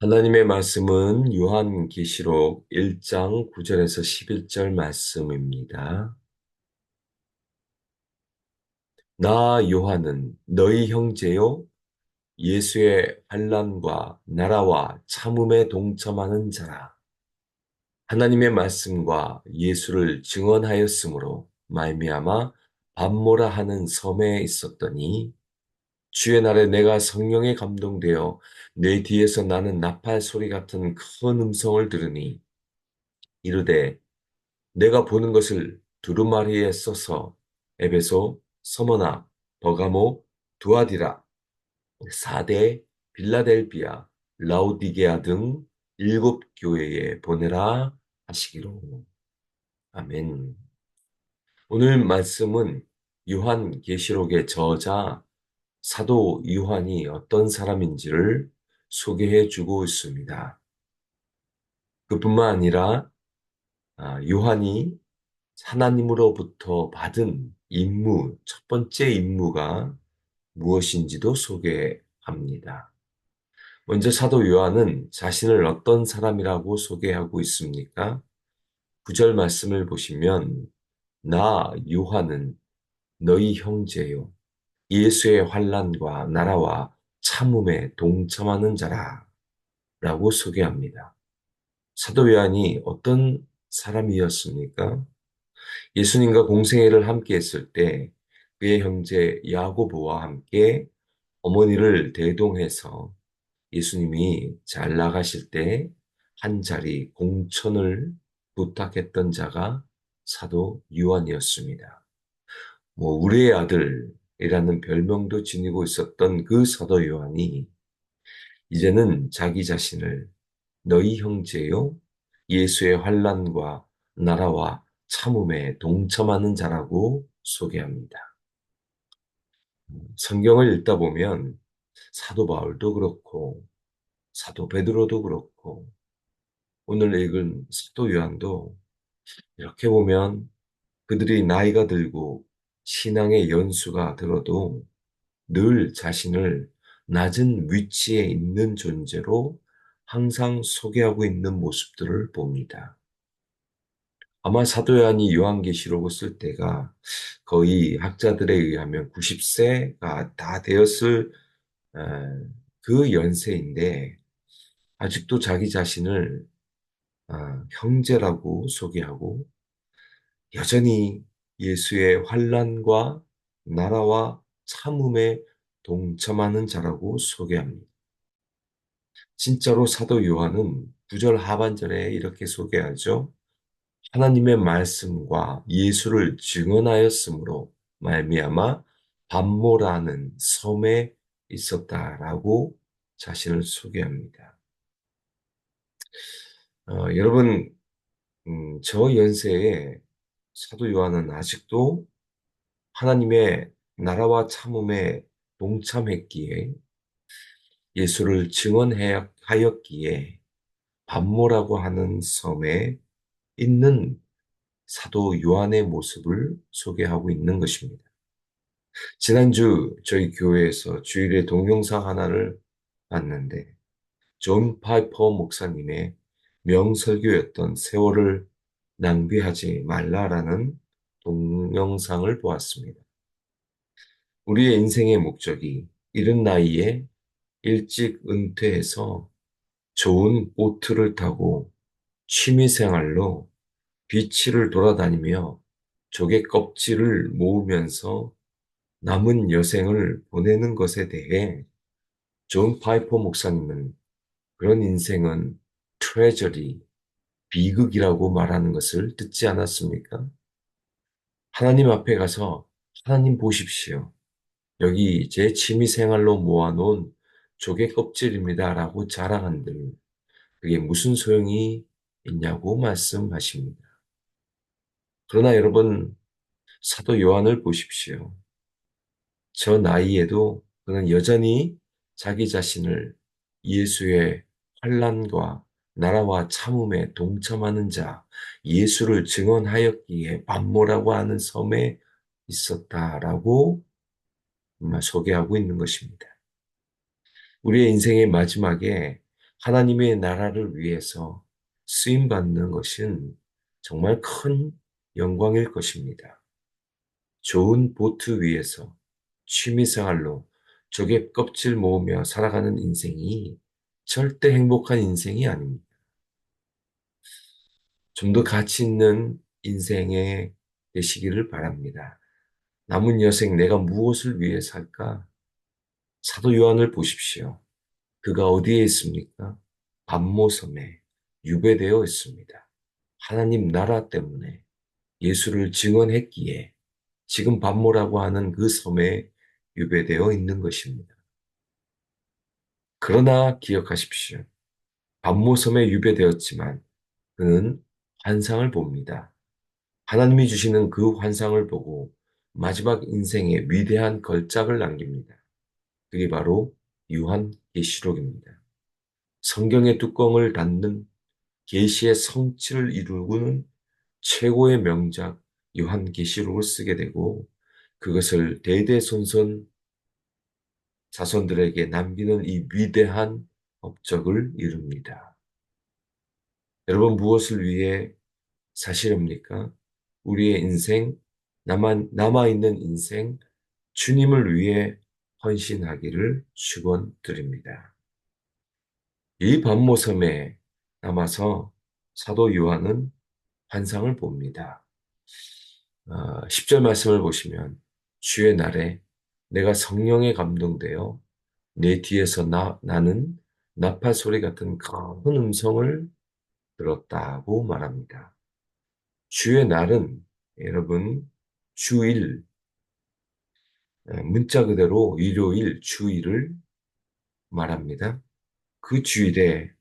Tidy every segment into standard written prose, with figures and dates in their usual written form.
하나님의 말씀은 요한계시록 1장 9절에서 11절 말씀입니다. 나 요한은 너희 형제요 예수의 환난과 나라와 참음에 동참하는 자라. 하나님의 말씀과 예수를 증언하였으므로 말미암아 밤모라 하는 섬에 있었더니 주의 날에 내가 성령에 감동되어 내 뒤에서 나는 나팔 소리 같은 큰 음성을 들으니 이르되 내가 보는 것을 두루마리에 써서 에베소, 서머나, 버가모, 두아디라, 사대, 빌라델비아, 라오디게아 등 일곱 교회에 보내라 하시기로. 아멘. 오늘 말씀은 요한계시록의 저자 사도 요한이 어떤 사람인지를 소개해 주고 있습니다. 그뿐만 아니라 요한이 하나님으로부터 받은 임무, 첫 번째 임무가 무엇인지도 소개합니다. 먼저 사도 요한은 자신을 어떤 사람이라고 소개하고 있습니까? 9절 말씀을 보시면 나 요한은 너희 형제요 예수의 환난과 나라와 참음에 동참하는 자라 라고 소개합니다. 사도 요한이 어떤 사람이었습니까? 예수님과 공생애를 함께 했을 때 그의 형제 야고보와 함께 어머니를 대동해서 예수님이 잘 나가실 때 한 자리 공천을 부탁했던 자가 사도 요한이었습니다. 우리의 아들이라는 별명도 지니고 있었던 그 사도 요한이 이제는 자기 자신을 너희 형제요 예수의 환난과 나라와 참음에 동참하는 자라고 소개합니다. 성경을 읽다 보면 사도 바울도 그렇고 사도 베드로도 그렇고 오늘 읽은 사도 요한도 이렇게 보면 그들이 나이가 들고 신앙의 연수가 들어도 늘 자신을 낮은 위치에 있는 존재로 항상 소개하고 있는 모습들을 봅니다. 아마 사도 요한이 요한계시록을 쓸 때가 거의 학자들에 의하면 90세가 다 되었을 어, 그 연세인데 아직도 자기 자신을 형제라고 소개하고 여전히 예수의 환난과 나라와 참음에 동참하는 자라고 소개합니다. 진짜로 사도 요한은 9절 하반절에 이렇게 소개하죠. 하나님의 말씀과 예수를 증언하였으므로 말미암아 밤모라는 섬에 있었다라고 자신을 소개합니다. 여러분, 저 연세에 사도 요한은 아직도 하나님의 나라와 참음에 동참했기에 예수를 증언하였기에 밤모라고 하는 섬에 있는 사도 요한의 모습을 소개하고 있는 것입니다. 지난주 저희 교회에서 주일에 동영상 하나를 봤는데 존 파이퍼 목사님의 명설교였던 세월을 낭비하지 말라라는 동영상을 보았습니다. 우리의 인생의 목적이 이른 나이에 일찍 은퇴해서 좋은 보트를 타고 취미생활로 비치를 돌아다니며 조개 껍질을 모으면서 남은 여생을 보내는 것에 대해 존 파이퍼 목사님은 그런 인생은 트레저리, 비극이라고 말하는 것을 듣지 않았습니까? 하나님 앞에 가서 하나님 보십시오. 여기 제 취미생활로 모아놓은 조개 껍질입니다. 라고 자랑한들 그게 무슨 소용이 있냐고 말씀하십니다. 그러나 여러분, 사도 요한을 보십시오. 저 나이에도 그는 여전히 자기 자신을 예수의 환난과 나라와 참음에 동참하는 자, 예수를 증언하였기에 밤모라고 하는 섬에 있었다라고 소개하고 있는 것입니다. 우리의 인생의 마지막에 하나님의 나라를 위해서 쓰임받는 것은 정말 큰 영광일 것입니다. 좋은 보트 위에서 취미생활로 조개 껍질 모으며 살아가는 인생이 절대 행복한 인생이 아닙니다. 좀 더 가치 있는 인생에 되시기를 바랍니다. 남은 여생 내가 무엇을 위해 살까? 사도 요한을 보십시오. 그가 어디에 있습니까? 반모섬에 유배되어 있습니다. 하나님 나라 때문에 예수를 증언했기에 지금 반모라고 하는 그 섬에 유배되어 있는 것입니다. 그러나 기억하십시오. 반모섬에 유배되었지만 그는 환상을 봅니다. 하나님이 주시는 그 환상을 보고 마지막 인생에 위대한 걸작을 남깁니다. 그게 바로 요한계시록입니다. 성경의 뚜껑을 닫는 계시의 성취를 이루는 최고의 명작 요한계시록을 쓰게 되고 그것을 대대손손 자손들에게 남기는 이 위대한 업적을 이룹니다. 여러분 무엇을 위해 사시렵니까? 우리의 인생, 남아있는 인생, 주님을 위해 헌신하기를 축원드립니다. 이 반모섬에 남아서 사도 요한은 환상을 봅니다. 10절 말씀을 보시면 주의 날에 내가 성령에 감동되어 내 뒤에서 나는 나팔 소리 같은 큰 음성을 들었다고 말합니다. 주의 날은 여러분 주일, 문자 그대로 일요일, 주일을 말합니다. 그 주일에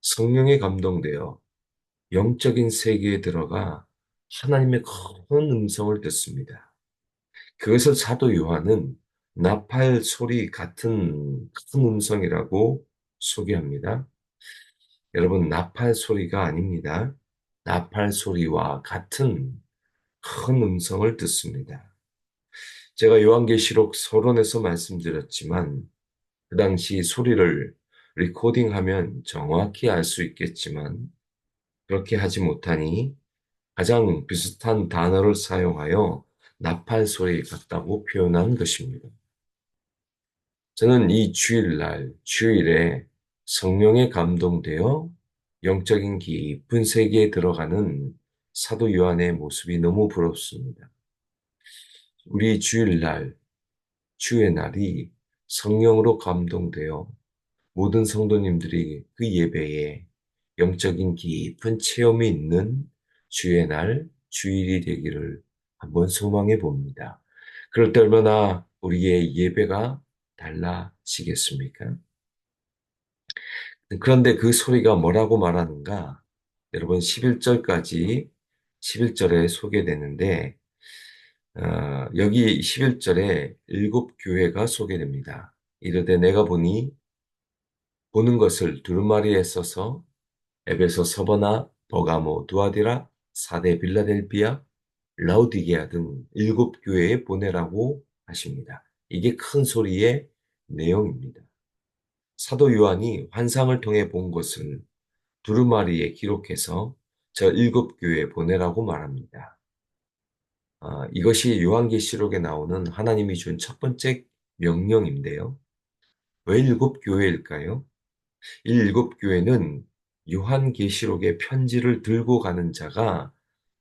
성령에 감동되어 영적인 세계에 들어가 하나님의 큰 음성을 듣습니다. 그것을 사도 요한은 나팔 소리 같은 큰 음성이라고 소개합니다. 여러분, 나팔 소리가 아닙니다. 나팔 소리와 같은 큰 음성을 듣습니다. 제가 요한계시록 서론에서 말씀드렸지만 그 당시 소리를 리코딩하면 정확히 알 수 있겠지만 그렇게 하지 못하니 가장 비슷한 단어를 사용하여 나팔 소리 같다고 표현한 것입니다. 저는 이 주일날, 주일에 성령에 감동되어 영적인 깊은 세계에 들어가는 사도 요한의 모습이 너무 부럽습니다. 우리 주일날, 주의 날이 성령으로 감동되어 모든 성도님들이 그 예배에 영적인 깊은 체험이 있는 주의 날, 주일이 되기를 한번 소망해 봅니다. 그럴 때 얼마나 우리의 예배가 달라지겠습니까? 그런데 그 소리가 뭐라고 말하는가? 여러분 11절까지 11절에 소개되는데 여기 11절에 7교회가 소개됩니다. 이르되 내가 보는 것을 두루마리에 써서 에베소, 서버나, 버가모, 두아디라, 사대, 빌라델비아, 라우디게아 등 7교회에 보내라고 하십니다. 이게 큰 소리의 내용입니다. 사도 요한이 환상을 통해 본 것을 두루마리에 기록해서 저 7교회에 보내라고 말합니다. 이것이 요한계시록에 나오는 하나님이 준 첫 번째 명령인데요. 왜 7교회일까요? 이 7교회는 요한계시록의 편지를 들고 가는 자가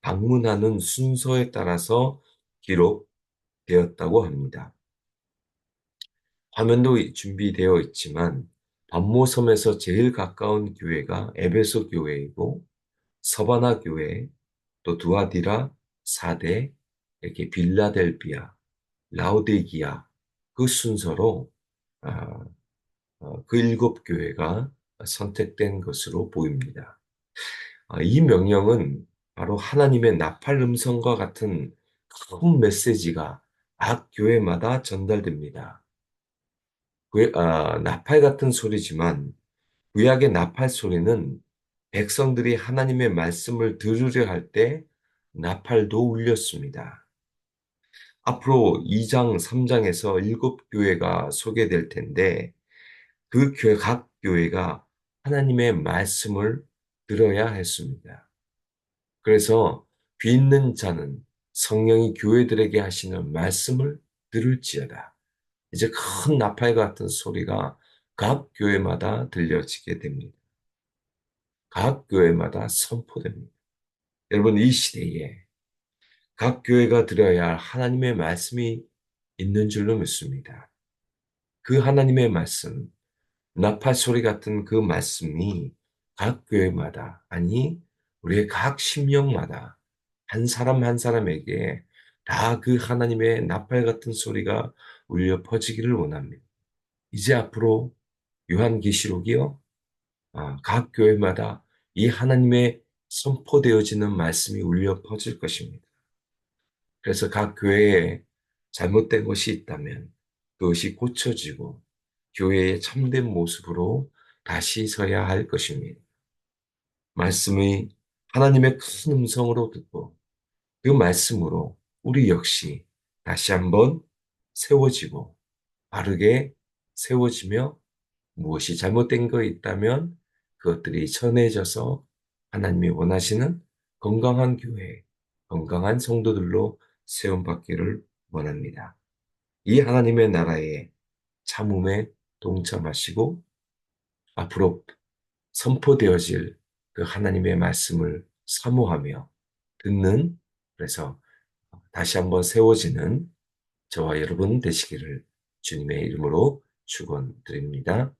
방문하는 순서에 따라서 기록되었다고 합니다. 화면도 준비되어 있지만 반모섬에서 제일 가까운 교회가 에베소 교회이고 서바나 교회, 또 두아디라, 사대, 이렇게 빌라델비아, 라오디기아 그 순서로 아, 그 7교회가 선택된 것으로 보입니다. 이 명령은 바로 하나님의 나팔 음성과 같은 큰 메시지가 각 교회마다 전달됩니다. 나팔 같은 소리지만 구약의 나팔 소리는 백성들이 하나님의 말씀을 들으려 할 때 나팔도 울렸습니다. 앞으로 2장, 3장에서 7교회가 소개될 텐데 각 교회가 하나님의 말씀을 들어야 했습니다. 그래서 귀 있는 자는 성령이 교회들에게 하시는 말씀을 들을지어다. 이제 큰 나팔 같은 소리가 각 교회마다 들려지게 됩니다. 각 교회마다 선포됩니다. 여러분, 이 시대에 각 교회가 들어야 할 하나님의 말씀이 있는 줄로 믿습니다. 그 하나님의 말씀, 나팔 소리 같은 그 말씀이 각 교회마다, 아니, 우리의 각 심령마다 한 사람 한 사람에게 다 그 하나님의 나팔 같은 소리가 울려 퍼지기를 원합니다. 이제 앞으로 요한계시록이요, 각 교회마다 이 하나님의 선포되어지는 말씀이 울려 퍼질 것입니다. 그래서 각 교회에 잘못된 것이 있다면 그것이 고쳐지고 교회의 참된 모습으로 다시 서야 할 것입니다. 말씀이 하나님의 큰 음성으로 듣고 그 말씀으로 우리 역시 다시 한번 세워지고 바르게 세워지며 무엇이 잘못된 거 있다면 그것들이 전해져서 하나님이 원하시는 건강한 교회, 건강한 성도들로 세움받기를 원합니다. 이 하나님의 나라의 참음에 동참하시고 앞으로 선포되어질 그 하나님의 말씀을 사모하며 듣는, 그래서 다시 한번 세워지는 저와 여러분 되시기를 주님의 이름으로 축원드립니다.